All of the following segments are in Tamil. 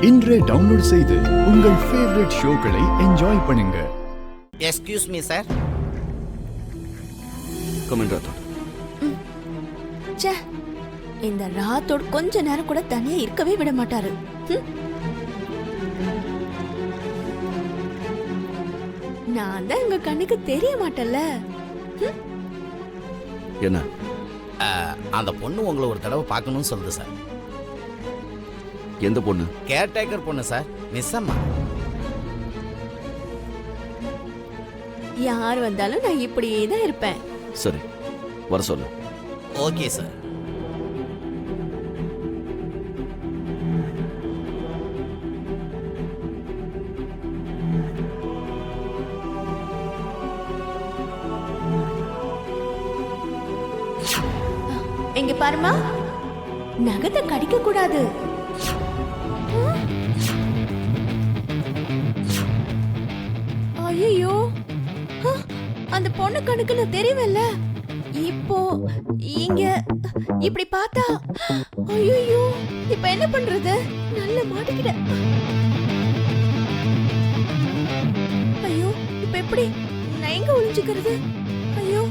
இன்றே டவுன்லோட் செய்து உங்கள் ஃபேவரட் ஷோக்களை என்ஜாய் பண்ணுங்க. Excuse me sir. Come in Rathod. ச்சே, இந்த ராத்தோட் கொஞ்ச நேரம் கூட தனியா இருக்கவே விட மாட்டாரு. நான் தான் உங்க கண்ணுக்கு தெரிய மாட்டேன்ல. என்ன? அந்த பொண்ணு உங்களை ஒரு தடவை பார்க்கணும்னு சொல்லுது சார். எந்த பொண்ணு? கேர்டேக்கர் பொண்ணு சார், மிஸ் அம்மா. யார் வந்தாலும் நான் இப்படியே தான் இருப்பேன். சரி, வர சொல்லு. Okay sir. இங்க பாருமா, நகத்தை கடிக்க கூடாது. ஐயோ, அந்த பொண்ணு கணக்கு நான் தெரியவில்ல. இப்போ இங்க இப்படி பார்த்தா, ஐயோ, இப்ப என்ன பண்றது? நல்ல மாட்டிக்கிட்ட. ஐயோ, இப்ப எப்படி நான் எங்க ஒளிஞ்சுக்கிறது? ஐயோ,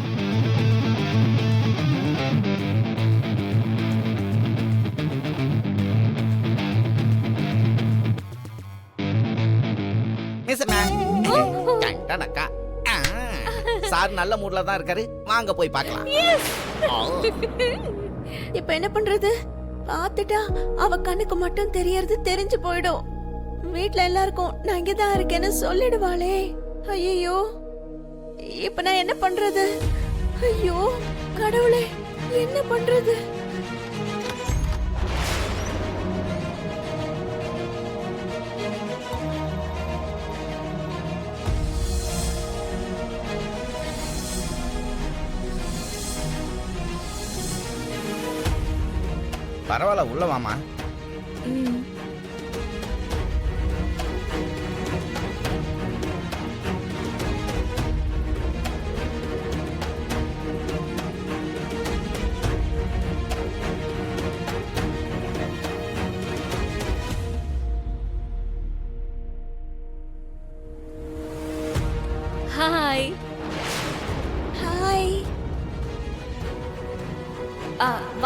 மிஸ் அம்மா. டண்டனக்கா. சார் நல்ல மூட்ல தான் இருக்காரு, வாங்க போய் பார்க்கலாம். இப்ப என்ன பண்றது? பாத்துட்டா அவ கண்ணுக்கு மட்டும் தெரியறது தெரிஞ்சு போயிடும். வீட்ல எல்லாருக்கும் நான் இங்கதான் இருக்கேன்னு சொல்லிடுவாளே. ஐயோ, இப்ப நான் என்ன பண்றது? ஐயோ கடவுளே, என்ன பண்றது? பரவாயில்ல, உள்ள வாமா. ஹாய். ஹாய்.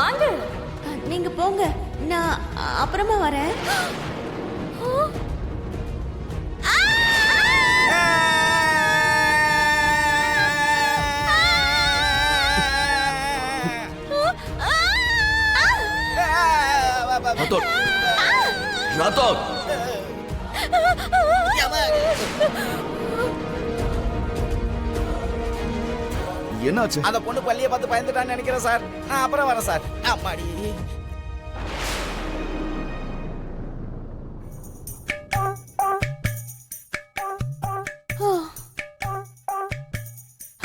வாங்க. நீங்க போங்க, நான் அப்புறமா வரேன். ராத்தோட். ராத்தோட். என்னாச்சு? அந்த பொண்ணு பள்ளியை பார்த்து பயந்துட்டான்னு நினைக்கிறேன் சார். நான் அப்புறம் வரேன் சார். அம்மாடி.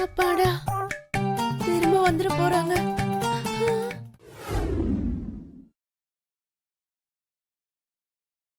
அப்பாடா, திரும்ப வந்துட போறாங்க.